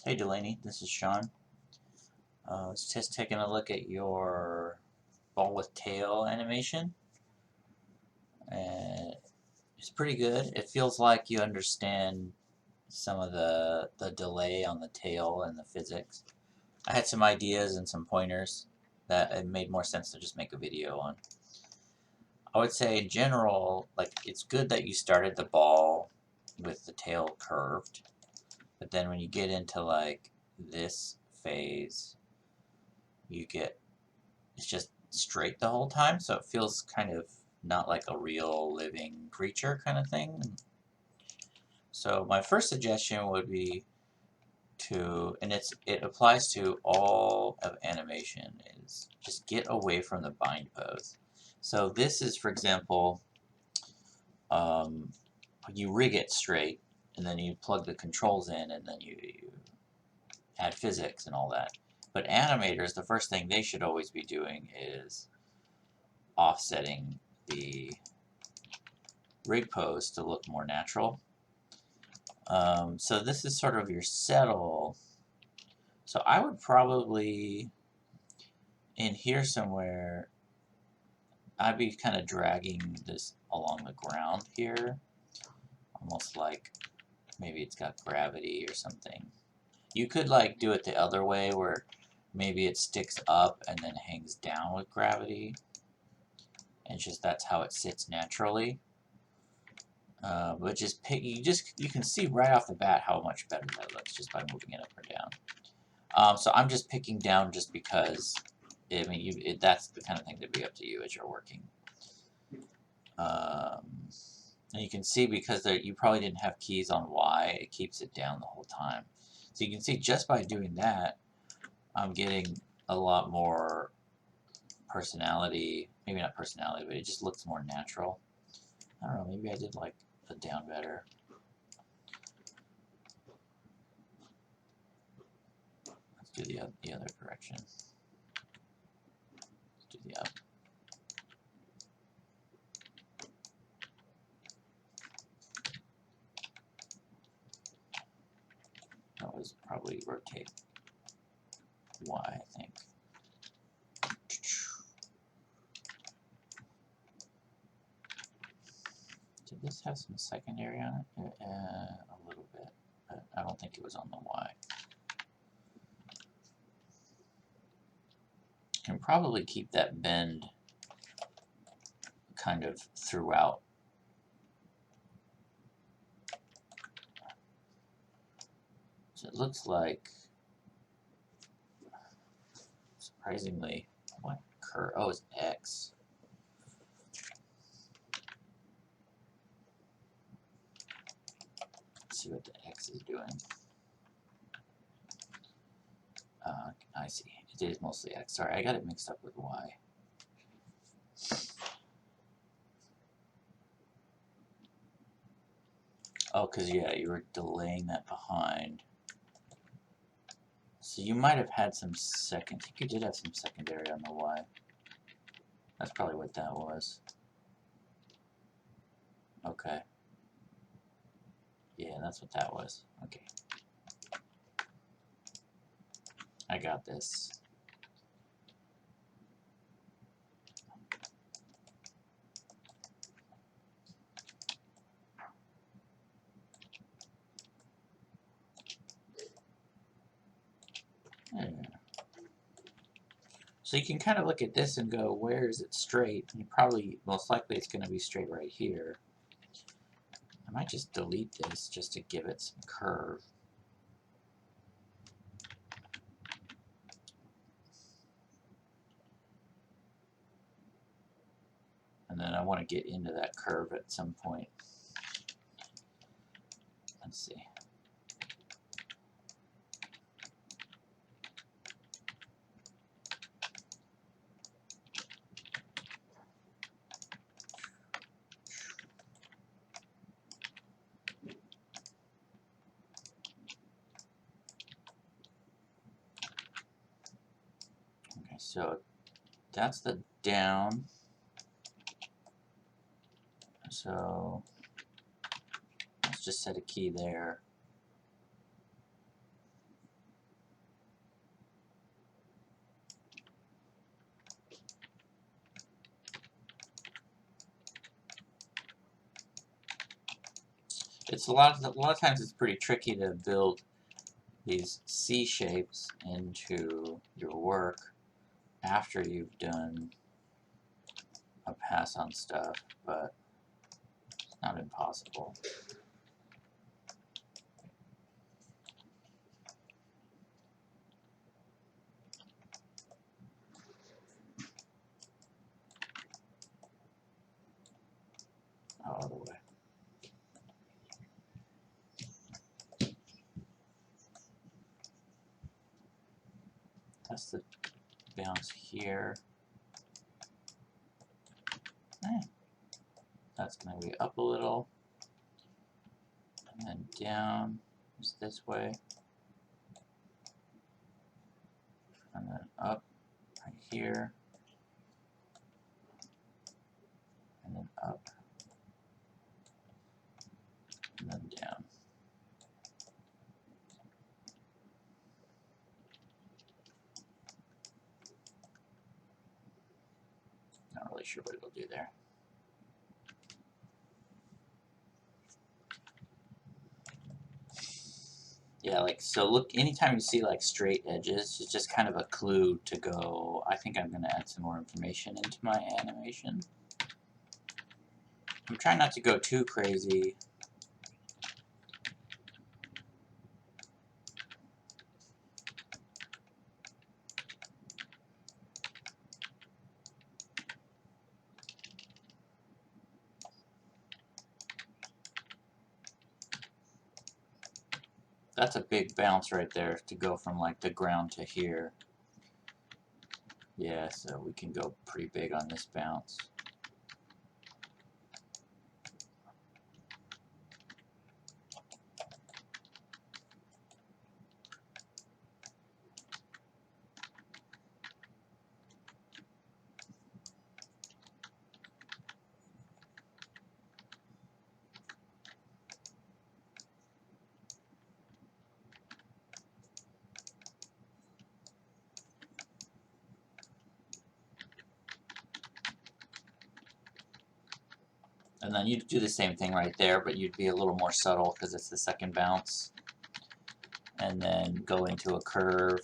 Hey Delaney, this is Sean. It's just taking a look at your ball with tail animation. And it's pretty good. It feels like you understand some of the delay on the tail and the physics. I had some ideas and some pointers that it made more sense to just make a video on. I would say in general, like it's good that you started the ball with the tail curved, but then when you get into like this phase, it's just straight the whole time, so it feels kind of not like a real living creature kind of thing. So my first suggestion would be and it applies to all of animation, is just get away from the bind pose. So this is, for example, um, you rig it straight, and then you plug the controls in, and then you add physics and all that. But animators, the first thing they should always be doing is offsetting the rig pose to look more natural. So this is sort of your settle. So I would probably, in here somewhere, I'd be kind of dragging this along the ground here, almost like maybe it's got gravity or something. You could like do it the other way where maybe it sticks up and then hangs down with gravity, and just that's how it sits naturally. But just pick, you can see right off the bat how much better that looks just by moving it up or down. So I'm just picking down just because, I mean, that's the kind of thing that'd be up to you as you're working. And you can see because you probably didn't have keys on Y, it keeps it down the whole time. So you can see just by doing that, I'm getting a lot more personality. Maybe not personality, but it just looks more natural. I don't know, maybe I did like the down better. Let's do the other direction. Let's do the up. That was probably rotate Y, I think. Did this have some secondary on it? A little bit, but I don't think it was on the Y. Can probably keep that bend kind of throughout. So it looks like, surprisingly, what curve? Oh, it's X. Let's see what the X is doing. I see. It is mostly X. Sorry, I got it mixed up with Y. Oh, because, yeah, you were delaying that behind. So you might have had some I think you did have some secondary on the Y. That's probably what that was. Okay. Yeah, that's what that was. Okay. I got this. Yeah. So you can kind of look at this and go, where is it straight? And most likely it's going to be straight right here. I might just delete this just to give it some curve. And then I want to get into that curve at some point. Let's see. Okay, so that's the down. So let's just set a key there. It's a lot of times it's pretty tricky to build these C shapes into your work after you've done a pass on stuff, but it's not impossible. Out of the way. That's the bounce here. That's going to be up a little, and then down is this way, and then up right here, and then up, and then down. Not really sure what it'll do there. Yeah, like, so look, anytime you see like straight edges, it's just kind of a clue to go, I think I'm going to add some more information into my animation. I'm trying not to go too crazy. That's a big bounce right there to go from like the ground to here. Yeah, so we can go pretty big on this bounce. And then you'd do the same thing right there, but you'd be a little more subtle because it's the second bounce. And then go into a curve.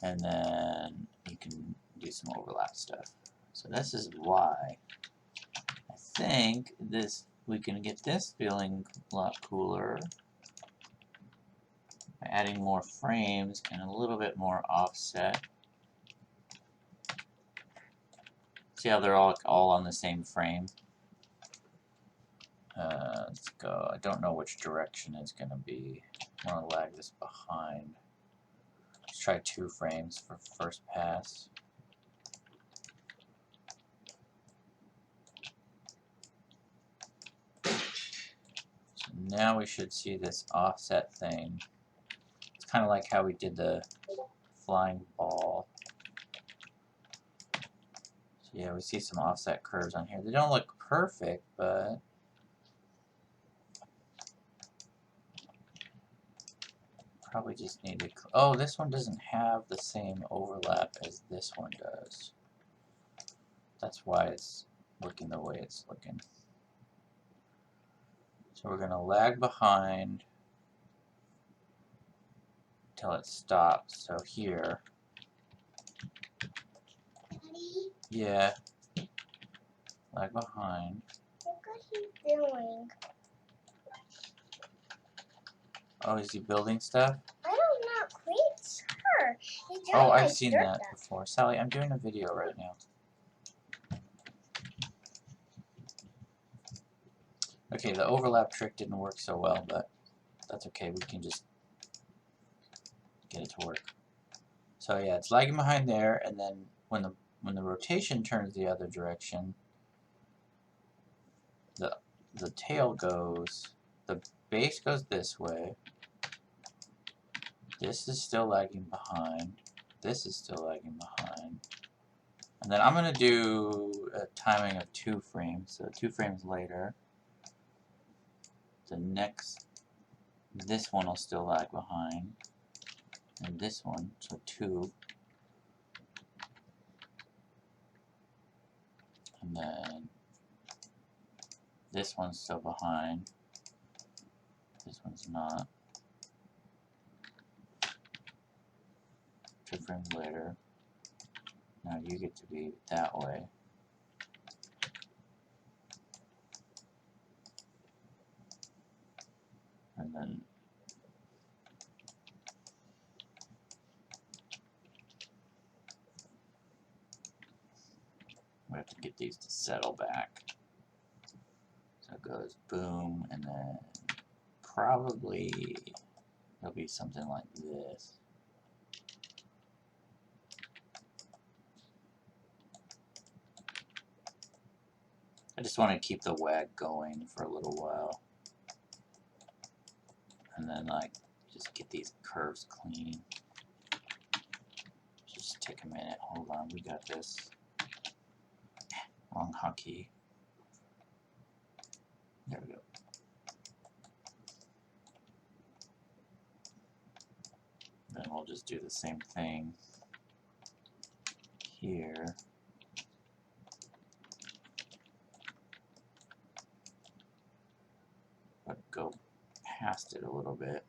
And then you can do some overlap stuff. So this is why I think this, we can get this feeling a lot cooler by adding more frames and a little bit more offset. See how they're all on the same frame? Let's go. I don't know which direction it's going to be. I want to lag this behind. Let's try 2 frames for first pass. So now we should see this offset thing. It's kind of like how we did the flying ball. So yeah, we see some offset curves on here. They don't look perfect, but probably just need to... Oh, this one doesn't have the same overlap as this one does. That's why it's looking the way it's looking. So we're going to lag behind until it stops. So here. Daddy? Yeah. Lag behind. Look what he's doing. Oh, is he building stuff? I don't know. Quit her. He's doing Oh, my I've seen dirt that before. Sally, I'm doing a video right now. Okay, the overlap trick didn't work so well, but that's okay. We can just get it to work. So yeah, it's lagging behind there, and then when the rotation turns the other direction, the tail goes, the base goes this way. This is still lagging behind. This is still lagging behind. And then I'm going to do a timing of 2 frames. So 2 frames later, the next, this one will still lag behind. And this one, so 2. And then This one's still behind. This one's not. 2 frames later. Now you get to be that way. And then we have to get these to settle back. So it goes boom, and then probably it'll be something like this. I just want to keep the wag going for a little while. And then like just get these curves clean. Just take a minute. Hold on, we got this. Wrong hotkey. There we go. Then we'll just do the same thing here. But go past it a little bit.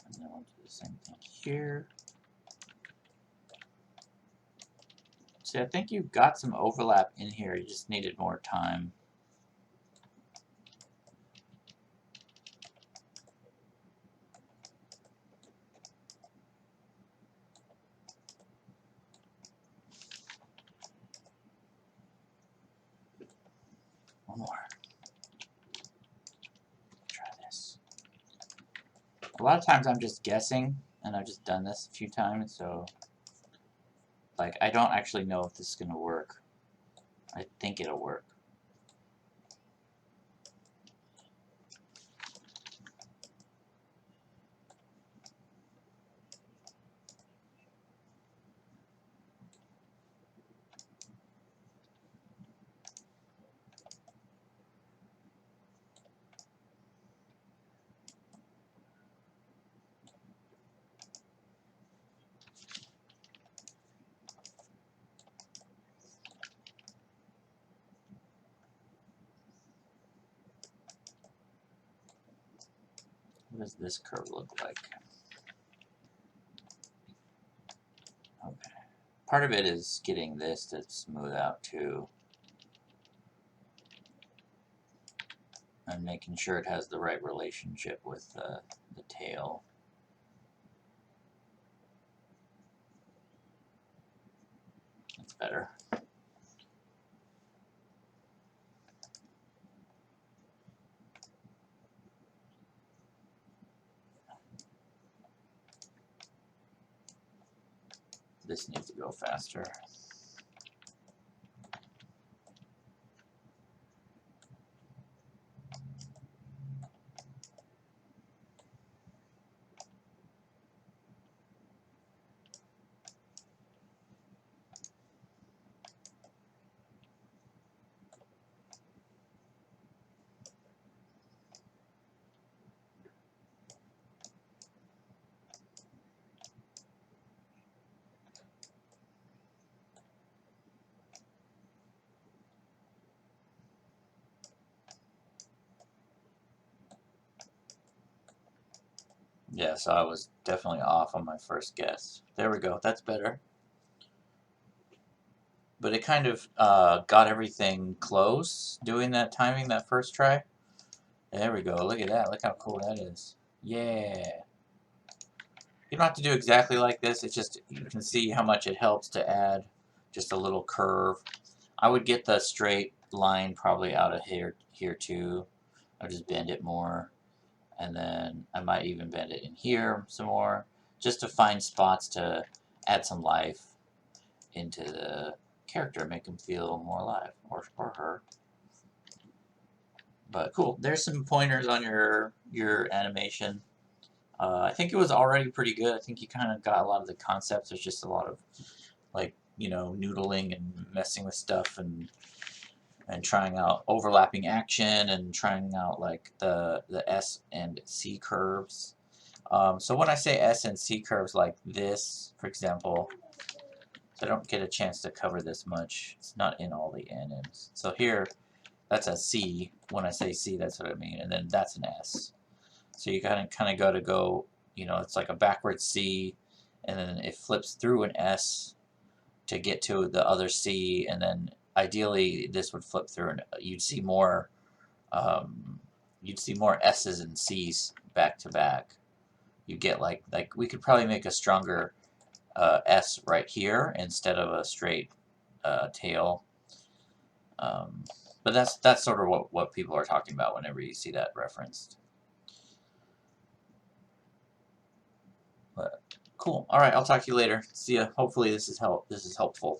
And then we'll do the same thing here. See, I think you've got some overlap in here. You just needed more time. One more. Try this. A lot of times I'm just guessing, and I've just done this a few times, so like I don't actually know if this is gonna work. I think it'll work. What does this curve look like? Okay. Part of it is getting this to smooth out too. And making sure it has the right relationship with the tail. That's better. This needs to go faster. Yeah, so I was definitely off on my first guess. There we go, that's better. But it kind of got everything close doing that timing that first try. There we go, look at that, look how cool that is. Yeah. You don't have to do exactly like this, it's just you can see how much it helps to add just a little curve. I would get the straight line probably out of here too. I'll just bend it more. And then I might even bend it in here some more, just to find spots to add some life into the character, make him feel more alive, or her. But cool, there's some pointers on your animation. I think it was already pretty good. I think you kind of got a lot of the concepts. There's just a lot of, like, you know, noodling and messing with stuff and and trying out overlapping action and trying out like the S and C curves. So when I say S and C curves like this, for example, so I don't get a chance to cover this much. It's not in all the anims. So here, that's a C. When I say C, that's what I mean. And then that's an S. So you kind of go, you know, it's like a backwards C, and then it flips through an S to get to the other C, and then ideally this would flip through, and you'd see more S's and C's back to back. You get like we could probably make a stronger S right here instead of a straight tail. But that's sort of what people are talking about whenever you see that referenced. But cool. All right, I'll talk to you later. See ya. Hopefully this is helpful.